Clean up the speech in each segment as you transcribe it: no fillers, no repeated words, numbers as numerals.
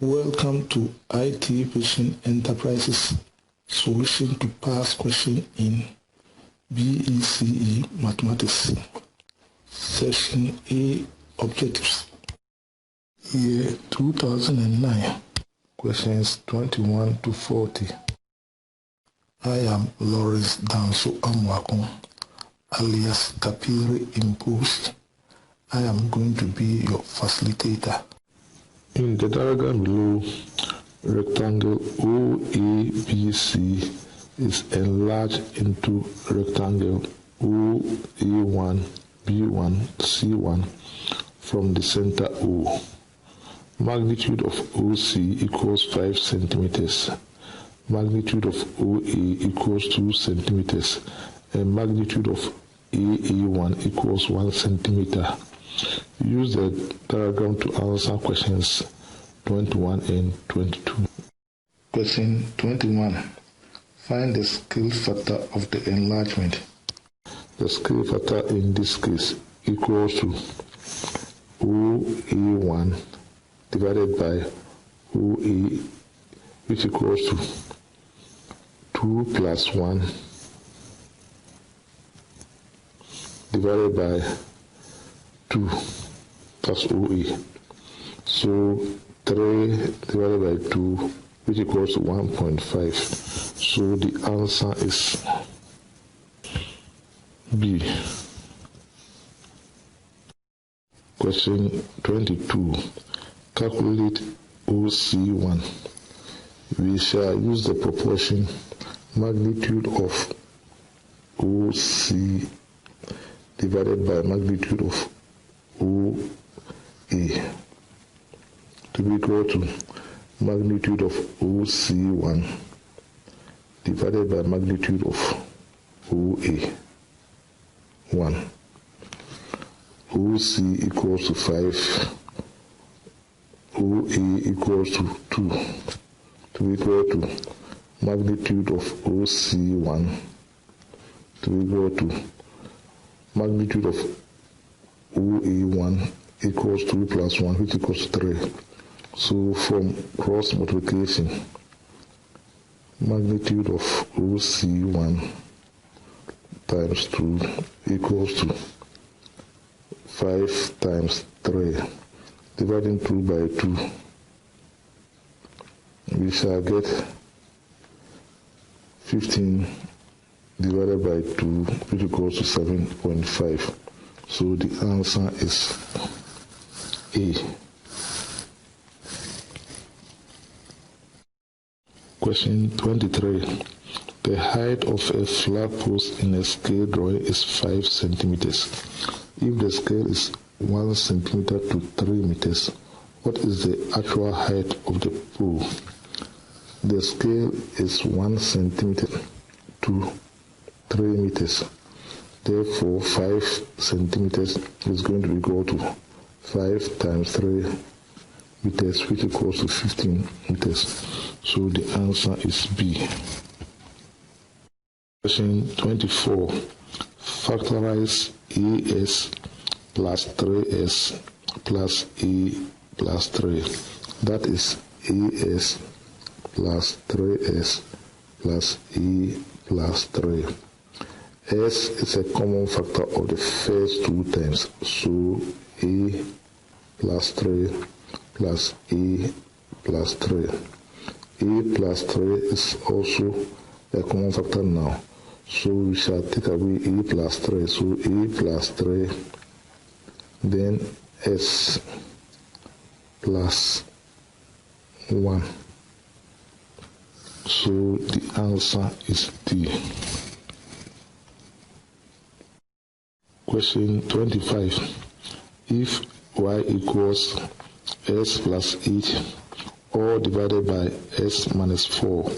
Welcome to IT Vision Enterprises Solution to Pass Question in BECE Mathematics. Section A Objectives. Year 2009. Questions 21 to 40. I am Lawrence Danso-Amoako, alias Kapiri Impusi. I am going to be your facilitator. In the diagram below, rectangle OABC is enlarged into rectangle OA1, B1, C1 from the center O. Magnitude of OC equals 5 centimeters. Magnitude of OA equals 2 centimeters. And magnitude of AA1 equals 1 centimeter. Use the diagram to answer questions 21 and 22. Question 21. Find the scale factor of the enlargement. The scale factor in this case equals to OA1 divided by OA, which equals to 2 plus 1 divided by 2 plus OA. So 3 divided by 2, which equals to 1.5. So the answer is B. Question 22. Calculate OC1. We shall use the proportion magnitude of OC divided by magnitude of OA to be equal to magnitude of OC1 divided by magnitude of OA1. OC equals to 5, OA equals to 2 to be equal to magnitude of OC1 to be equal to magnitude of OA1 equals 2 plus 1, which equals 3. So from cross multiplication, magnitude of OC1 times 2 equals to 5 times 3. Dividing 2 by 2, we shall get 15 divided by 2, which equals to 7.5. So the answer is A. Question 23. The height of a flag post in a scale drawing is 5 centimeters. If the scale is 1 centimeter to 3 meters, what is the actual height of the pole? The scale is 1 centimeter to 3 meters. Therefore, 5 centimeters is going to be equal to 5 times 3 meters, which equals to 15 meters. So the answer is B. Question 24. Factorize AS plus 3S plus A plus 3. That is AS plus 3S plus A plus 3. S is a common factor of the first two terms, so A plus 3 plus A plus 3. A plus 3 is also a common factor now, so we shall take away A plus 3, so A plus 3, then S plus 1. So the answer is D. Question 25. If y equals s plus 8, all divided by s minus 4,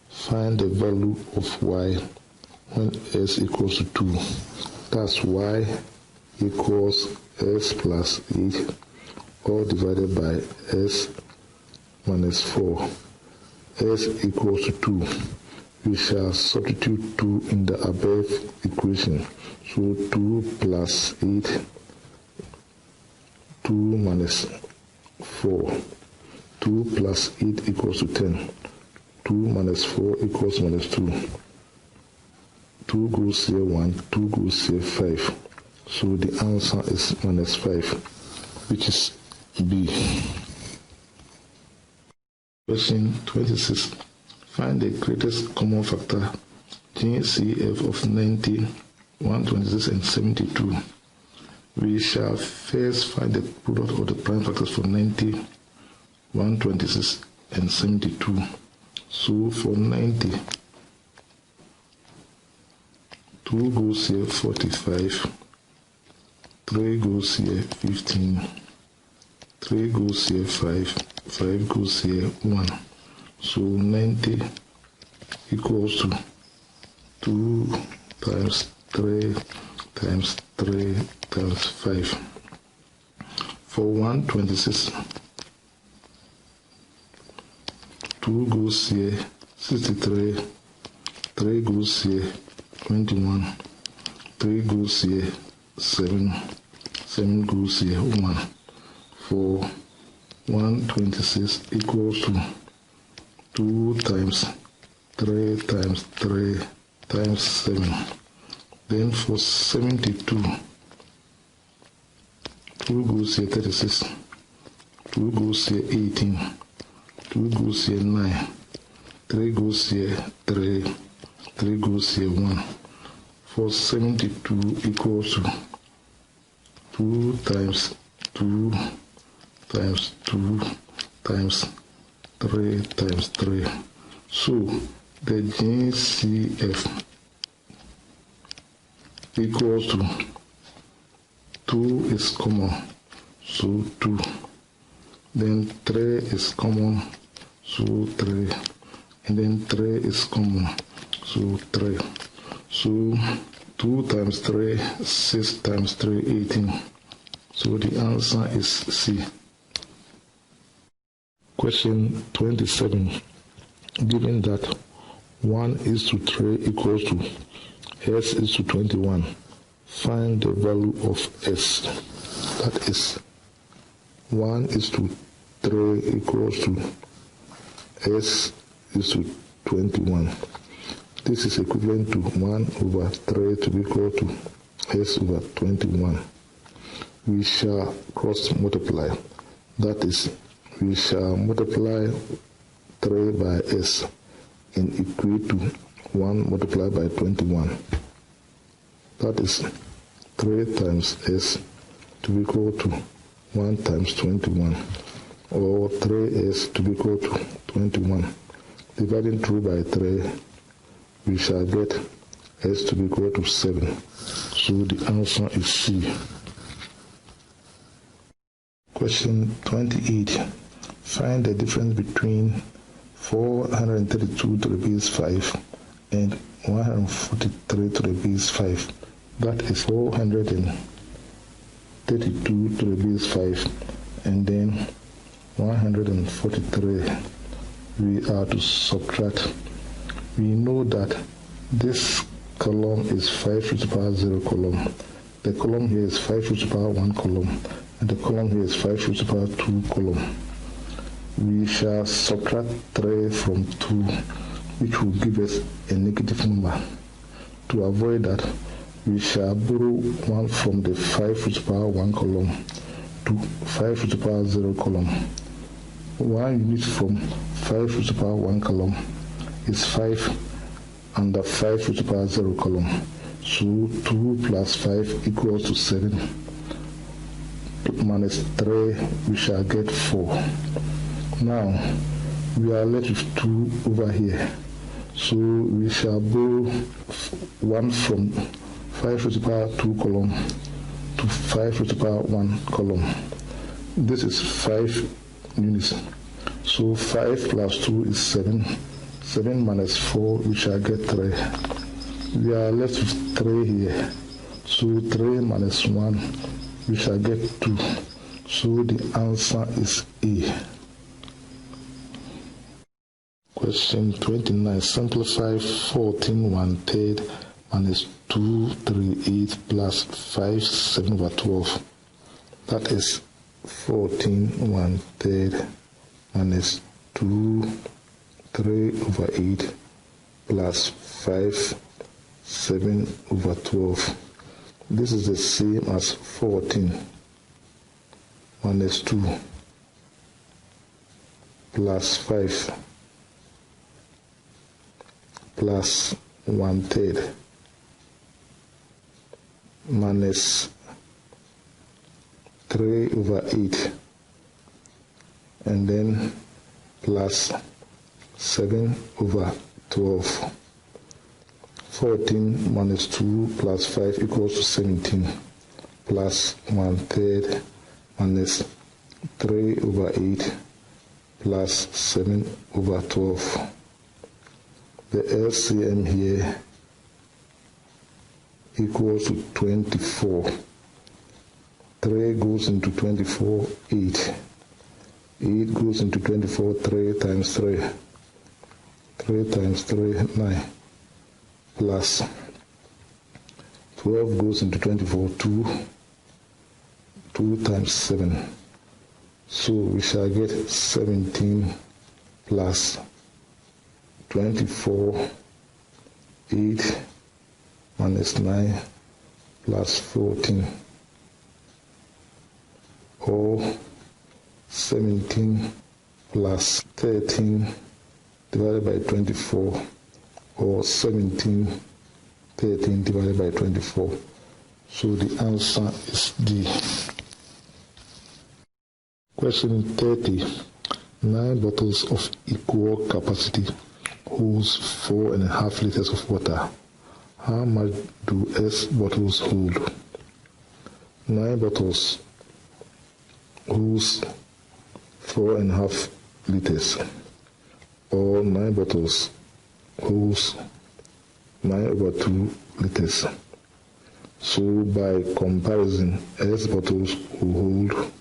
find the value of y when s equals to 2. That's y equals s plus 8, all divided by s minus 4. S equals to 2. We shall substitute 2 in the above equation. So 2 plus 8, 2 minus 4. 2 plus 8 equals to 10. 2 minus 4 equals minus 2. 2 goes here 1, 2 goes here 5. So the answer is minus 5, which is B. Question 26. Find the greatest common factor GCF of 90, 126 and 72. We shall first find the product of the prime factors for 90, 126 and 72. So for 90, 2 goes here 45, 3 goes here 15, 3 goes here 5, 5 goes here 1. So 90 equals to 2 times 3 times 3 times 5. For 126, 2 goes here 63, 3 goes here 21, 3 goes here 7, 7 goes here 1. For 126 equals to 2 times 3 times 3 times 7. Then for 72, 2 goes here 36, 2 goes here 18, 2 goes here 9, 3 goes here 3, 3 goes here 1. For 72 equals to 2 times 2 times 2 times 3 times 3. So the GCF equals to 2 is common, so 2. Then 3 is common, so 3. And then 3 is common, so 3. So 2 times 3, 6 times 3, 18. So the answer is C. Question 27. Given that 1:3 equals to S is to 21, find the value of S. That is 1:3 equals to S is to 21. This is equivalent to 1/3 to be equal to S over 21. We shall cross multiply. That is, we shall multiply 3 by S and equate to 1 multiplied by 21. That is 3 times S to be equal to 1 times 21, or 3S to be equal to 21. Dividing 3 by 3, we shall get S to be equal to 7. So the answer is C. Question 28. Find the difference between 432 to the base 5 and 143 to the base 5. That is 432 to the base 5 and then 143. We are to subtract. We know that this column is 5 to the power 0 column. The column here is 5 to the power 1 column. And the column here is 5 to the power 2 column. We shall subtract 3 from 2, which will give us a negative number. To avoid that, we shall borrow 1 from the 5 to the power 1 column to 5 to the power 0 column. 1 unit from 5 to the power 1 column is 5 under 5 to the power 0 column. So 2 plus 5 equals to 7. Minus 3, we shall get 4. Now, we are left with 2 over here. So we shall borrow 1 from 5 to the power 2 column to 5 to the power 1 column. This is 5 units. So 5 plus 2 is 7. 7 minus 4, we shall get 3. We are left with 3 here. So 3 minus 1, we shall get 2. So the answer is A. Question 29. Simplify 14 1/3 minus 2 3 8 plus 5 7 over 12. That is 14 1/3 minus 2, 3 over 8 plus 5, 7 over 12. This is the same as 14 minus 2 plus 5 plus 1/3 minus 3 over 8 and then plus 7 over 12. 14 minus 2 plus 5 equals to 17 plus 1/3 minus 3 over 8 plus 7 over 12. The LCM here equals to 24. 3 goes into 24, 8. 8 goes into 24, 3 times 3. 3 times 3, 9. Plus 12 goes into 24, 2. 2 times 7. So we shall get 17 plus 24, 8 minus 9 plus 14, or 17 plus 13 divided by 24, or 17, 13 divided by 24. So the answer is D. Question 30. 9 bottles of equal capacity holds 4.5 liters of water. How much do S bottles hold? 9 bottles holds 4.5 liters, or 9 bottles holds 9 over 2 liters. So by comparison, S bottles will hold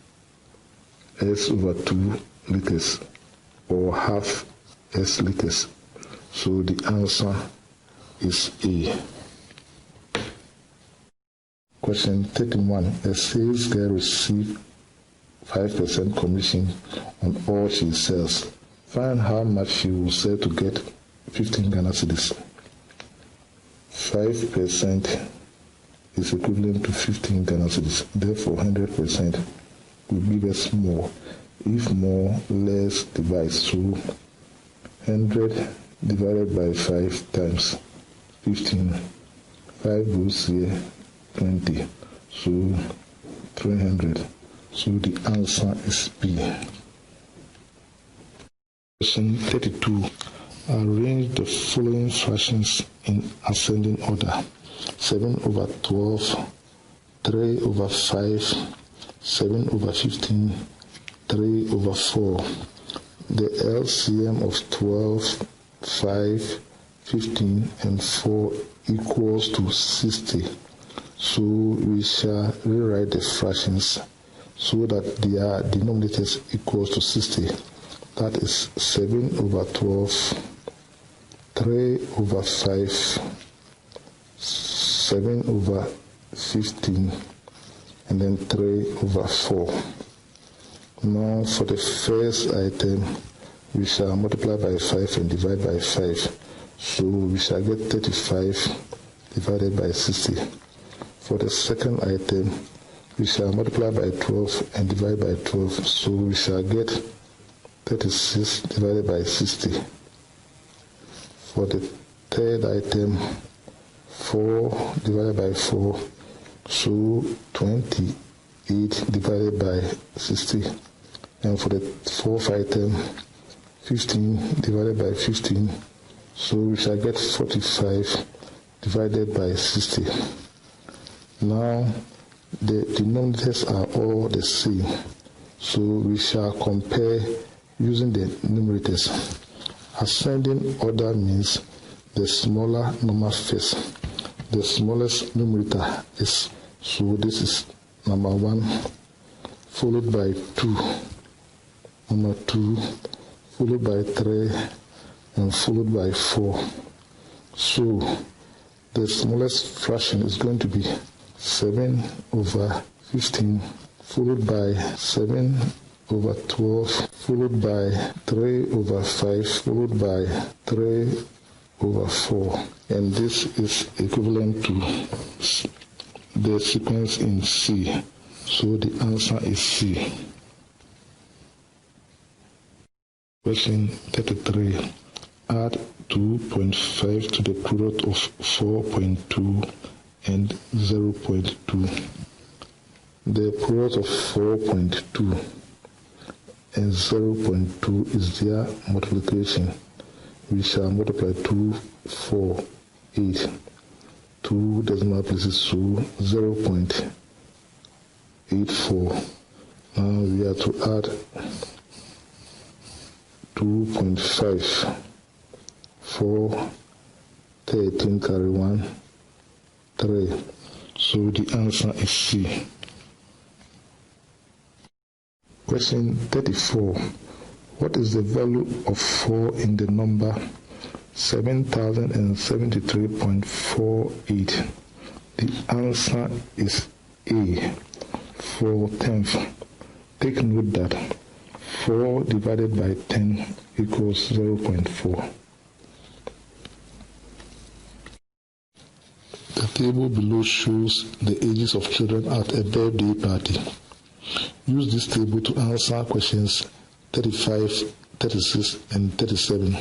S over 2 liters, or half S liters. So the answer is A. Question 31. A sales girl receives 5% commission on all she sells. Find how much she will sell to get 15 Ghana cedis. 5% is equivalent to 15 Ghana cedis. Therefore, 100% will give us more. If more, less divide. So 100 divided by 5 times 15. 5 goes here, 20. So 300. So the answer is B. Question 32. Arrange the following fractions in ascending order. 7 over 12, 3 over 5, 7 over 15, 3 over 4. The LCM of 12, 5, 15, and 4 equals to 60. So we shall rewrite the fractions so that their denominators equals to 60. That is 7 over 12, 3 over 5, 7 over 15, and then 3 over 4. Now for the first item, we shall multiply by 5 and divide by 5. So we shall get 35 divided by 60. For the second item, we shall multiply by 12 and divide by 12. So we shall get 36 divided by 60. For the third item, 4 divided by 4, so 28 divided by 60. And for the fourth item, 15 divided by 15, so we shall get 45 divided by 60. Now, the denominators are all the same, so we shall compare using the numerators. Ascending order means the smaller number first. The smallest numerator is, so this is number 1, followed by 2, number 2, followed by 3, and followed by 4. So the smallest fraction is going to be 7 over 15, followed by 7 over 12, followed by 3 over 5, followed by 3 over 4. And this is equivalent to the sequence in C. So the answer is C. Question 33. Add 2.5 to the product of 4.2 and 0.2. The product of 4.2 and 0.2 is their multiplication. We shall multiply 2, 4, 8. 2 decimal places, so 0.84. Now we have to add 2.5. 4, 13 carry 1, 3. So the answer is C. Question 34. What is the value of 4 in the number 7073.48? The answer is A, 4/10. Take note that 4 divided by 10 equals 0.4. The table below shows the ages of children at a birthday party. Use this table to answer questions 35, 36, and 37.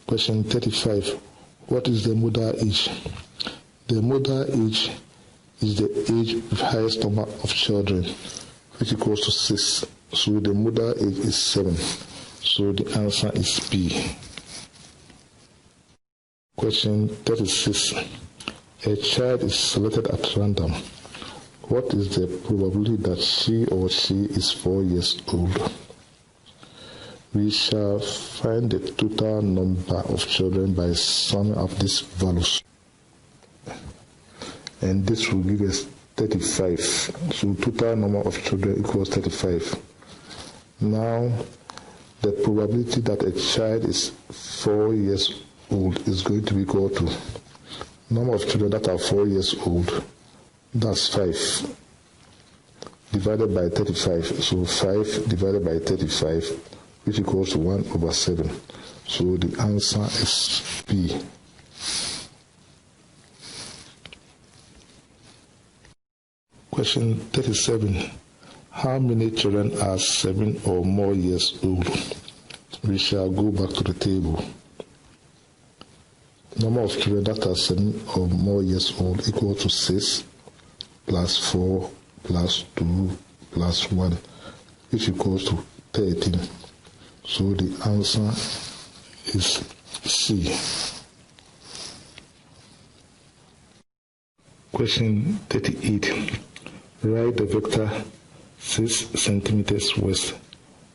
Question 35. What is the mother age? The mother age is the age with highest number of children, which equals to 6. So the mother age is 7. So the answer is B. Question 36. A child is selected at random. What is the probability that she or she is 4 years old? We shall find the total number of children by summing up these values. And this will give us 35. So total number of children equals 35. Now, the probability that a child is 4 years old is going to be equal to number of children that are 4 years old. That's 5 divided by 35. So 5 divided by 35, which equals to 1/7. So the answer is B. Question 37. How many children are 7 or more years old? We shall go back to the table. Number of children that are 7 or more years old equal to 6 plus 4 plus 2 plus 1, which equals to 13. So the answer is C. Question 38. Write the vector 6 centimeters west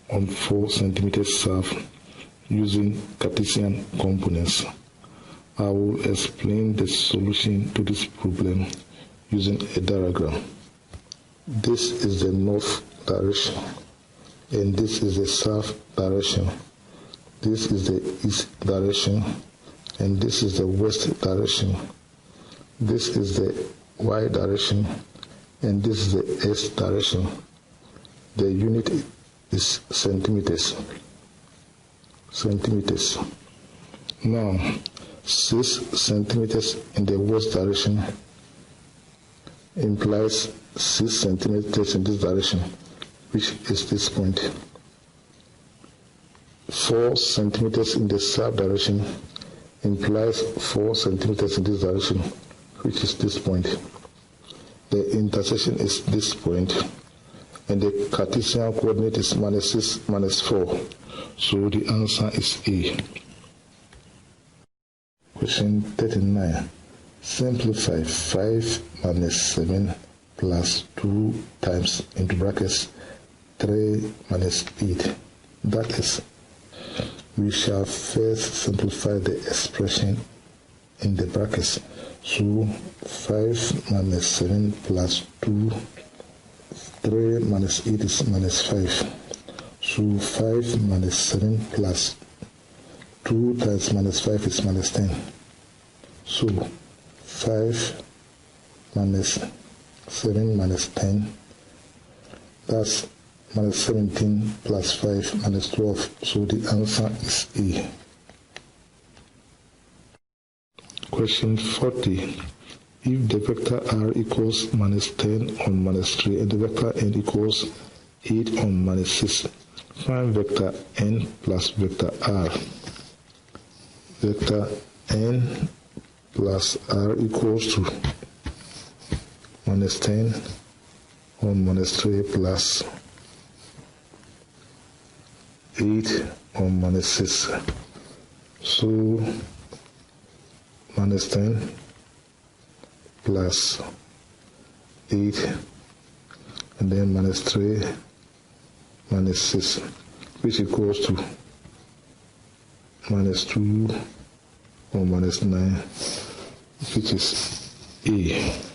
on 4 centimeters south using Cartesian components. I will explain the solution to this problem using a diagram. This is the north direction, and this is the south direction. This is the east direction, and this is the west direction. This is the y direction, and this is the x direction. The unit is centimeters. Now, 6 centimeters in the west direction implies 6 centimeters in this direction, which is this point. 4 centimeters in the south direction implies 4 centimeters in this direction, which is this point. The intersection is this point, and the Cartesian coordinate is -6 -4. So the answer is A. Question 39. Simplify 5 minus 7 plus 2 times into brackets 3 minus 8. That is, we shall first simplify the expression in the brackets. So 5 minus 7 plus 2, 3 minus 8 is -5. So 5 minus 7 plus 2 times -5 is -10. So 5 minus 7 minus 10, that's minus 17 plus 5 minus 12. So the answer is A. Question 40. If the vector r equals minus 10 on minus 3 and the vector n equals 8 on minus 6, find vector n plus vector r. Vector n plus r equals to minus 10 on minus 3 plus 8 on minus 6. So minus 10 plus 8 and then minus 3 minus 6, which equals to minus 2 or minus 9, which is A.